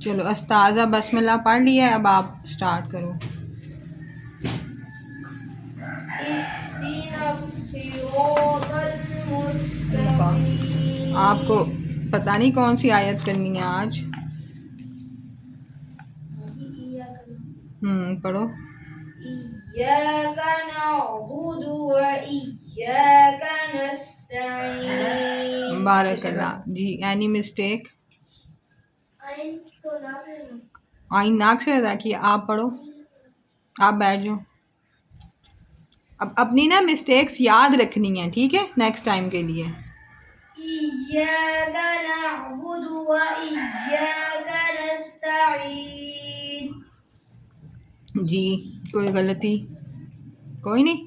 چلو استاذہ بسم اللہ پڑھ لیا ہے، اب آپ سٹارٹ کرو. اهدنا الصراط المستقيم. آپ کو پتہ نہیں کون سی آیت کرنی ہے آج. پڑھو. إياك نعبد وإياك نستعين. بارک اللہ. جی اینی مسٹیک؟ آئین ناک سے ادا کیا. آپ پڑھو، آپ بیٹھ جاؤ. اب اپنی نا مسٹیکس یاد رکھنی ہیں، ٹھیک ہے، نیکسٹ ٹائم کے لیے. إياك نعبد وإياك نستعين. جی کوئی غلطی؟ کوئی نہیں.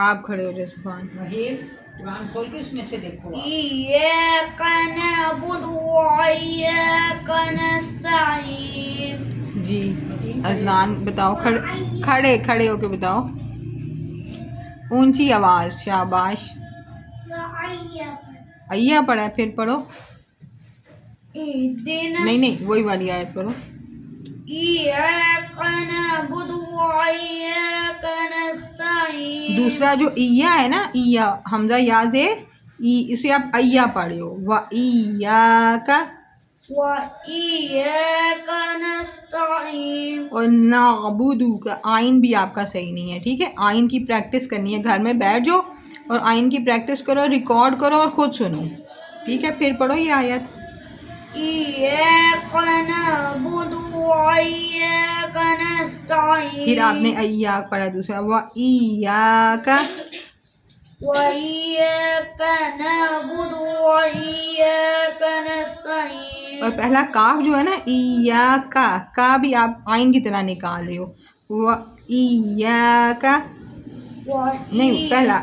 آپ کھڑے ہو جائے سبحان. قرآن کھول کے اس میں سے دیکھو. إياك نعبد وإياك نستعين. جی اذلان بتاؤ. کھڑے ہو کے بتاؤ. اونچی آواز. شاباش. ایا پڑھا ہے، پھر پڑھو. نہیں وہی والی آیت پڑھو. إياك نعبد وإياك نستعين. دوسرا جو ایا ہے نا، ایا حمزہ یا سے اسے آپ ایا پڑھے ہو. وَإِيَّاكَ وإياك نستعين. اور نعبد کا آئین بھی آپ کا صحیح نہیں ہے، ٹھیک ہے. آئین کی پریکٹس کرنی ہے، گھر میں بیٹھ جاؤ اور آئین کی پریکٹس کرو، ریکارڈ کرو اور خود سنو، ٹھیک ہے. پھر پڑھو یہ آیت. إياك نعبد وإياك نستعين. پھر آپ نے ایاک پڑھا دوسرا. وَإِيَّاكَ وإياك نعبد وإياك نستعين. اور پہلا کاف جو ہے نا ایاک کا بھی آپ آئین کی طرح نکال رہے ہو. وَإِيَّاكَ نہیں، پہلا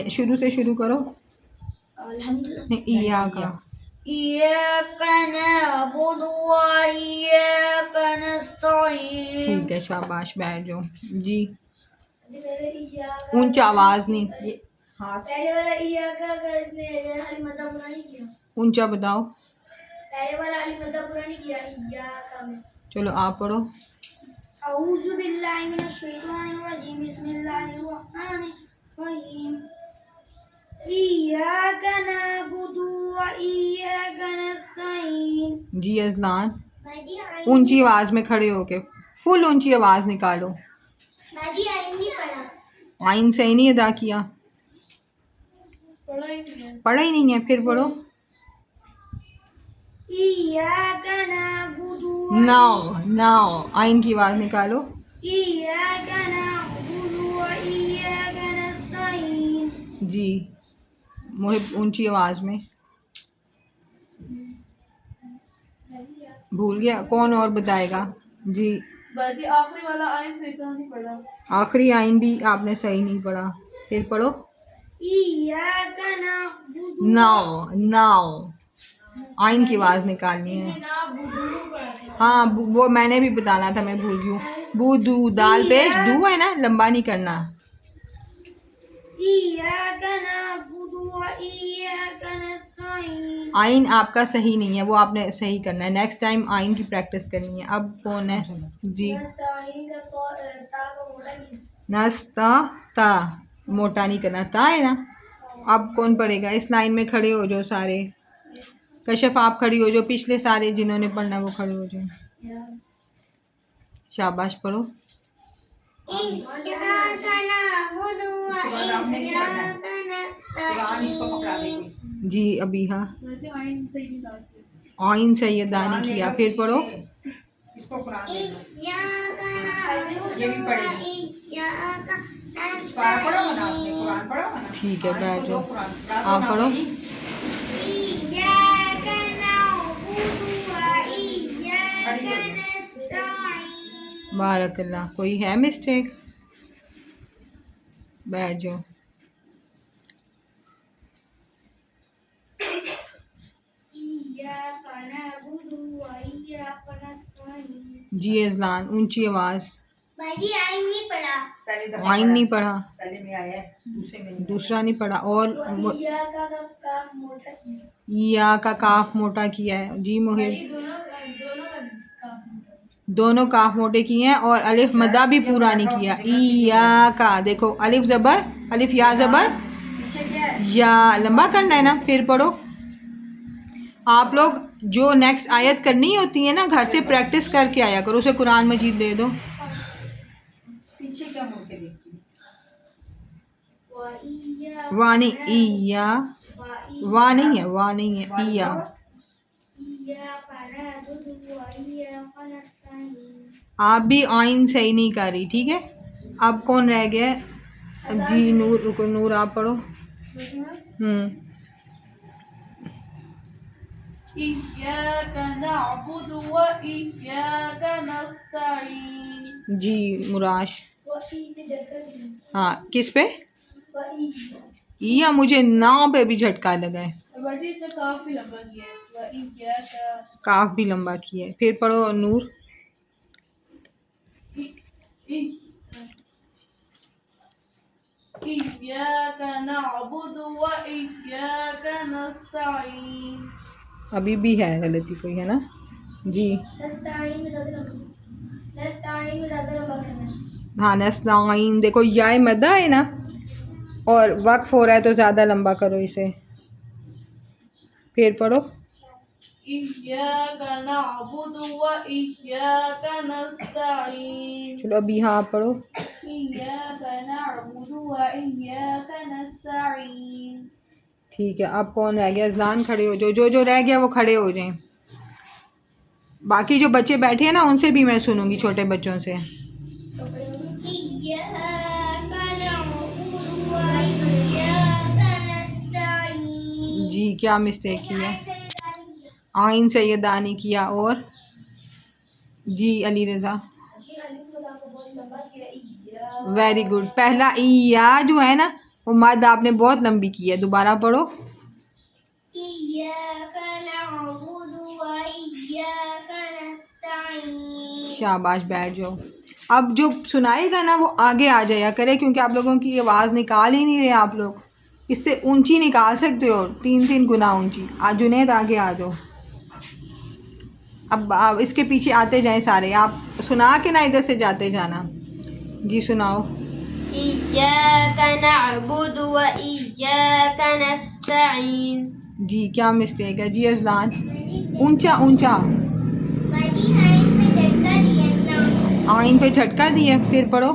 شروع سے شروع کرو. نہیں ایاک. إياك نعبد وإياك نستعين. ٹھیک ہے شاباش، بیٹھ جاؤ. جی اونچا آواز نہیں. ہاتھ پہلے والا إياك کا اس نے علی مدہ پورا نہیں کیا. اونچا بتاؤ. پہلے والا علی مدہ پورا نہیں کیا. إياك میں چلو آپ پڑھو. اعوذ باللہ من الشیطان الرجیم. بسم اللہ الرحمن الرحیم. إياك نعبد وإياك نستعين. جی اذلان اونچی آواز میں کھڑے ہو کے فل اونچی آواز نکالو. باجی آئین نہیں پڑھا. آئین صحیح نہیں ادا کیا. پڑھا ہی نہیں ہے، پھر پڑھو. إياك نعبد ناؤ آئین کی آواز نکالو. إياك نعبد وإياك نستعين. جی محب اونچی آواز میں. بھول گیا کون اور بتائے گا؟ جی باجی آخری والا آئین صحیح طرح نہیں پڑھا. آخری آئین بھی آپ نے صحیح نہیں پڑھا. پھر پڑھو. إياك نعبد. ناؤ آئین کی آواز نکالنی ہے. ہاں وہ میں نے بھی بتانا تھا، میں بھول گئی ہوں. بو دال پیش دو ہے نا، لمبا نہیں کرنا. إياك نعبد وإياك نستعين. آئین آپ کا صحیح نہیں ہے، وہ آپ نے صحیح کرنا ہے. نیکسٹ ٹائم آئین کی پریکٹس کرنی ہے. اب کون ہے؟ جی نستعين کا تا کا موٹا نہیں. نستا تا موٹا نہیں کرنا، تا ہے نا. اب کون پڑھے گا؟ اس لائن میں کھڑے ہو جو سارے. کشف آپ کھڑی ہو جو، پچھلے سارے جنہوں نے پڑھنا وہ کھڑے ہو جائیں. شاباش پڑھو. إياك نعبد وإياك قرآن اس کو پکڑا دے نستعين. گی. جی ابیہا باجی آئین صحیح نہیں تھا. آئین صحیح ادا نہیں کیا. پھر پڑھو. اس کو قرآن دے دو. إياك نعبد یہ بھی پڑھے گی. وإياك اس پارا پڑھا ہونا آپ نے، نستعين. قرآن پڑھا ہونا. ٹھیک ہے ہاں، اس بیٹھ کو دو جاؤ. قرآن. آپ پڑھو. إياك نعبد وإياك نستعين. بارک اللہ. کوئی ہے مسٹیک؟ بیٹھ جاؤ. إياك نعبد وإياك نستعين. جی اذلان اونچی آواز. باجی آئین نہیں پڑھا. پہلی دفعہ آئین نہیں پڑھا، پہلے میں آیا ہے، دوسرے میں نہیں. دوسرا نہیں پڑھا. اور إياك کا کاف موٹا کیا. یا کا کاف موٹا کیا ہے. جی محب دونوں کاف موٹے کیے ہیں اور الف مدہ بھی پورا نہیں کیا. ایاکا دیکھو الف زبر الف یا زبر پیچھے کیا ہے؟ یا لمبا کرنا ہے نا. پھر پڑھو. آپ لوگ جو نیکسٹ آیت کرنی ہوتی ہے نا گھر سے پریکٹس کر کے آیا کرو. اسے قرآن مجید دے دو. پیچھے کیا مڑ کے دیکھتی ہے؟ وَإِيَّاكَ وانی ایا وا نہیں ہے وا نہیں ہے ایا. إِيَّاكَ نَعْبُدُ وَإِيَّاكَ نَسْتَعِينُ. آپ بھی آئین صحیح نہیں کر رہی. ٹھیک ہے. اب کون رہ گیا؟ جی نور. رکو نور آپ پڑھو. إياك نعبد وإياك نستعين. جی مراش. وَإِي پہ جھٹکا دیا. ہاں کس پہ؟ وَإِي. یا مجھے نا پہ بھی جھٹکا لگا ہے. باجی اس نے کافی لمبا کیا ہے. وإياك کاف بھی لمبا کیا ہے. پھر پڑھو نور. إياك نعبد وإياك نستعين. ابھی بھی ہے غلطی کوئی ہے نا. جی نستعین میں زیادہ لمبا. نستعین میں زیادہ لمبا کرنا ہے. ہاں نستعین دیکھو یا مدہ ہے نا اور وقف ہو رہا ہے تو زیادہ لمبا کرو اسے. پھر پڑھو. إياك نعبد وإياك نستعين. چلو ابھی ہاں پڑھو. إياك نعبد وإياك نستعين. ٹھیک ہے. اب کون رہ گیا؟ اذلان کھڑے ہو جو جو رہ گیا وہ کھڑے ہو جائیں. باقی جو بچے بیٹھے ہیں نا ان سے بھی میں سنوں گی چھوٹے بچوں سے. إِيَّاكَ نَعْبُدُ وَإِيَّاكَ نَسْتَعِينُ. جی کیا مسٹیک کی ہے؟ آئین سے یہ دانی کیا. اور جی علی رضا ویری گڈ. پہلا ایا جو ہے نا وہ مد آپ نے بہت لمبی کی ہے. دوبارہ پڑھو. إِيَّاكَ نَعْبُدُ وَإِيَّاكَ نَسْتَعِينُ. شاباش بیٹھ جاؤ. اب جو سنائے گا نا وہ آگے آ جایا کرے کیونکہ آپ لوگوں کی آواز نکال ہی نہیں رہے. آپ لوگ اس سے اونچی نکال سکتے ہو 3 گنا اونچی. جنید آگے آ جاؤ. اب اس کے پیچھے آتے جائیں سارے. آپ سنا کے نا ادھر سے جاتے جانا. جی سناؤ. إِيَّاكَ نَعْبُدُ وَإِيَّاكَ نَسْتَعِينُ. جی کیا مسٹیک ہے؟ جی اذلان اونچا اونچا. آئین پہ جھٹکا دیا. پھر پڑھو.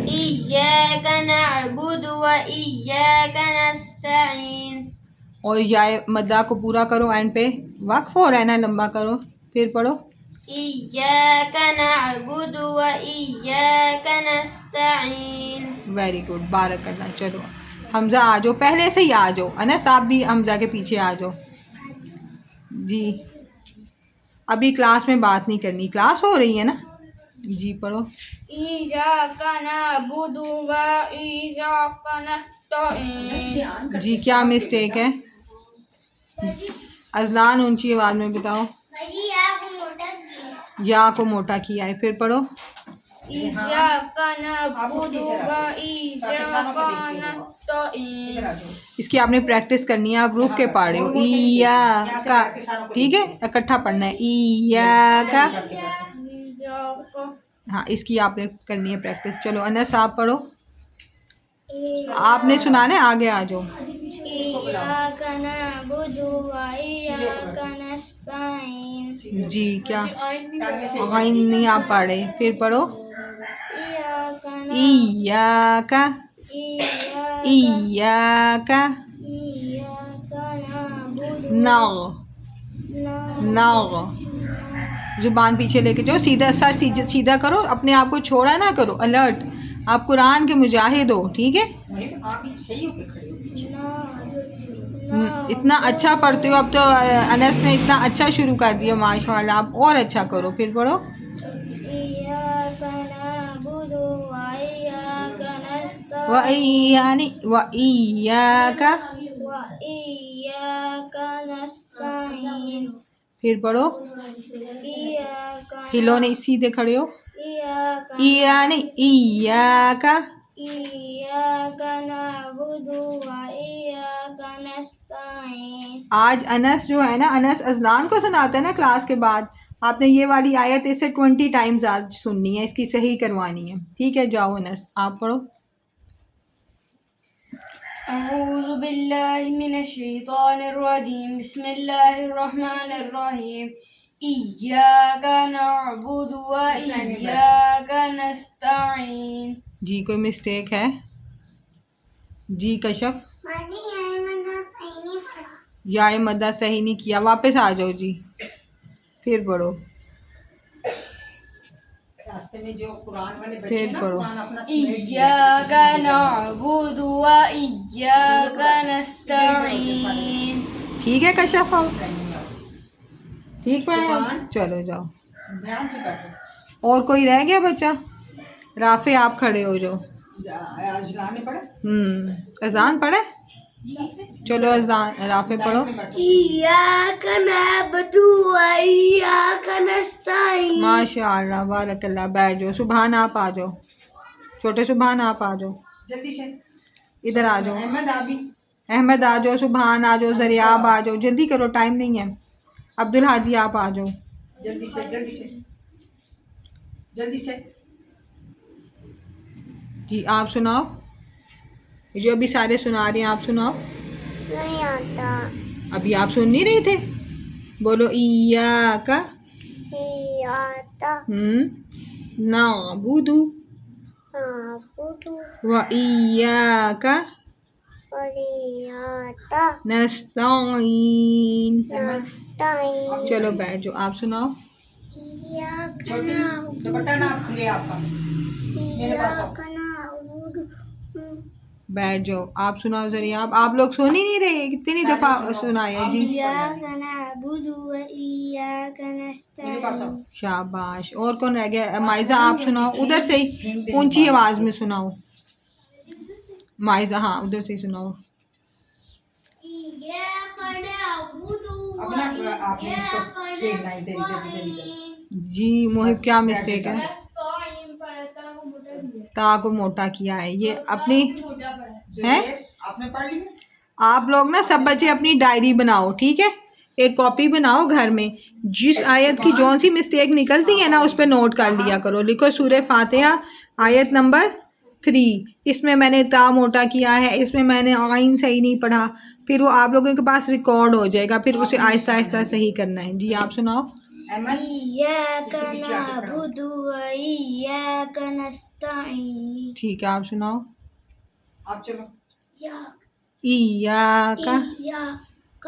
إِيَّاكَ نَعْبُدُ وَإِيَّاكَ نَسْتَعِينُ. اور یا مدہ کو پورا کرو. اینڈ پہ وقف ہو رہا ہے نا لمبا کرو. پھر پڑھو. إِيَّاكَ نَعْبُدُ وَإِيَّاكَ نَسْتَعِينُ. Very good. بارک اللہ. چلو حمزہ آ جاؤ. پہلے سے ہی آ جاؤ. انس آپ بھی حمزہ کے پیچھے آ جاؤ. جی ابھی کلاس میں بات نہیں کرنی. کلاس ہو رہی ہے نا. جی پڑھو. إِيَّاكَ نَعْبُدُ وَإِيَّاكَ نَسْتَعِينُ. جی کیا مسٹیک ہے؟ اذلان اونچی آواز میں بتاؤ. یا کو موٹا کیا ہے. پھر پڑھو. إِيَّاكَ نَعْبُدُ وَإِيَّاكَ نَسْتَعِينُ. اس کی آپ نے پریکٹس کرنی ہے. آپ رک کے پڑھ رہے ہو. ایا کا ٹھیک ہے اکٹھا پڑھنا ہے. ایا کا ہاں اس کی آپ نے کرنی ہے پریکٹس. چلو انس آپ پڑھو. آپ نے سنانا ہے. آگے آ جاؤ. إِيَّاكَ نَعْبُدُ وَإِيَّاكَ نَسْتَعِينُ. جی کیا آئین آئین نہیں آپ پڑھ رہے. پھر پڑھو. إِيَّاكَ ایا کا ایا کا نَعْبُدُ ناغ ناغ. زبان پیچھے لے کے جاؤ. سیدھا سر سیدھا کرو. اپنے آپ کو چھوڑا نہ کرو. الرٹ. آپ قرآن کے مجاہد ہو. ٹھیک ہے. آپ بھی صحیح ہو کے کھڑے ہو پیچھے. اتنا اچھا پڑھتے ہو. اب تو انس نے اتنا اچھا شروع کر دیا ماشاء اللہ. آپ اور اچھا کرو. پھر پڑھو. إِيَّاكَ نَعْبُدُ وَإِيَّاكَ نَسْتَعِينُ. وَإِيَّاكَ وَإِيَّاكَ نَسْتَعِينُ. پھر پڑھو. إِيَّاكَ ہلو نہیں سیدھے کھڑے ہو. إِيَّاكَ نہیں ایاک. إِيَّاكَ نَعْبُدُ وَإِيَّاكَ نَسْتَعِينُ. آج انس جو ہے نا انس اذلان کو سناتا ہے نا کلاس کے بعد. آپ نے یہ والی آیت اسے 20 ٹائمز آج سننی ہے، اس کی صحیح کروانی ہے، ٹھیک ہے؟ جاؤ انس آپ پڑھو۔ أعوذ بالله من الشيطان الرجيم بسم الله الرحمن الرحيم إياك نعبد وإياك نستعين جی کوئی مسٹیک ہے؟ جی کشف یا مدہ صحیح نہیں کیا، واپس آ جاؤ جی، پھر پڑھو، راستے میں جو قرآن والے بچے پھر نا پڑھو۔ قرآن اپنا سمیٹ لیا إياك نعبد وإياك نستعين ٹھیک ہے کشف آؤ، ٹھیک پڑھے آپ؟ زبان۔ چلو جاؤ۔ دھیان سے بیٹھو۔ اور کوئی رہ گیا بچہ؟ رافع آپ کھڑے ہو جاؤ۔ اذان نے پڑھا؟ اذان پڑھے؟ چلو اذان رافع پڑھو۔ إياك نعبد وإياك نستعين ماشاء اللہ بارک اللہ، بیٹھ جاؤ۔ سبحان آپ آ جاؤ، چھوٹے سبحان آپ آ جاؤ، جلدی سے ادھر آ جاؤ۔ احمد آبی احمد آ جاؤ، سبحان آ جاؤ، زریاب آ جاؤ، جلدی کرو ٹائم نہیں ہے۔ عبدالحادی آپ آ جاؤ۔ جلدی سے جلدی سے جلدی سے۔ جی آپ سناؤ، جو ابھی سارے سنا رہے ہیں آپ سناؤ۔ نہیں آتا ابھی آپ سن نہیں رہے تھے؟ بولو ایاک نہیں آتا نعبد نعبد و ایاک وإياك نستعین۔ نستعين چلو بیٹھ جاؤ، آپ سناؤ۔ إياك چھوٹی نعبد دوپٹہ نہ کھلے آپ کا، میرے پاس آؤ۔ إياك نعبد بیٹھ جاؤ، آپ سناؤ زریاب۔ آپ لوگ سن ہی نہیں رہے، کتنی دفعہ سنایا جی؟ إياك نعبد وإياك میرے نستعين پاس آؤ۔ شاباش۔ اور کون رہ گیا؟ مائزہ آپ سناؤ، ادھر سے ہی اونچی آواز میں سناؤ۔ مائزہ ہاں ادھر سے ہی سناؤ۔ إياك نعبد اپنا آپ نے اس کو کھیلنا ادھر ادھر ادھر ادھر۔ جی محب کیا مسٹیک ہے؟ نستعين پڑھتا کو موٹا دیا تا کو موٹا کیا ہے، یہ اپنی موٹا پڑھا ہیں؟ آپ نے پڑھ لیا؟ آپ لوگ نا سب بچے اپنی ڈائری بناؤ، ٹھیک ہے؟ ایک کاپی بناؤ گھر میں، جس آیت کی جون سی مسٹیک نکلتی ہے نا اس پہ نوٹ کر لیا کرو۔ لکھو سورہ فاتحہ آیت نمبر 3، اس میں میں نے تا موٹا کیا ہے، اس میں میں نے عین صحیح نہیں پڑھا، پھر وہ آپ لوگوں کے پاس ریکارڈ ہو جائے گا، پھر اسے آہستہ آہستہ صحیح کرنا ہے۔ جی آپ سناؤ۔ احمد إياك نعبد وإياك نستعين ٹھیک ہے آپ سناؤ۔ آپ چلو۔ ایاک إياك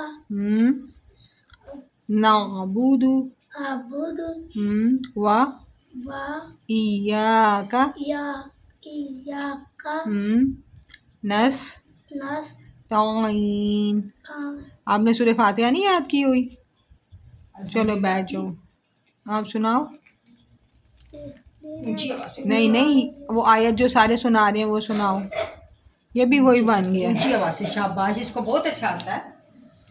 نعبد نعبد و ایاک وإياك نستعین۔ نستعين آپ نے سورہ فاتحہ نہیں یاد کی ہوئی؟ چلو بیٹھ جاؤ، آپ سناؤ۔ اونچی آواز سے نہیں نہیں، وہ آیت جو سارے سنا رہے ہیں وہ سناؤ، یہ بھی وہی بن گیا۔ اونچی آواز سے، شاباش، اس کو بہت اچھا آتا ہے۔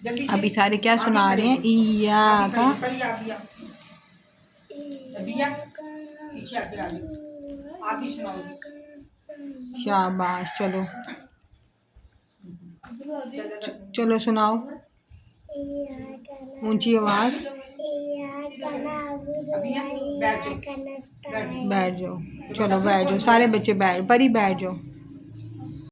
جلدی سے ابھی سارے کیا سنا رہے ہیں؟ ایاک ابیا پیچھے آتے آگے آپ بھی سناؤ گی۔ شاباش، چلو چلو سناؤ اونچی آواز۔ ابیا بیٹھ جاؤ، بیٹھ جاؤ، چلو بیٹھ جاؤ، سارے بچے بیٹھ، پری بیٹھ جاؤ۔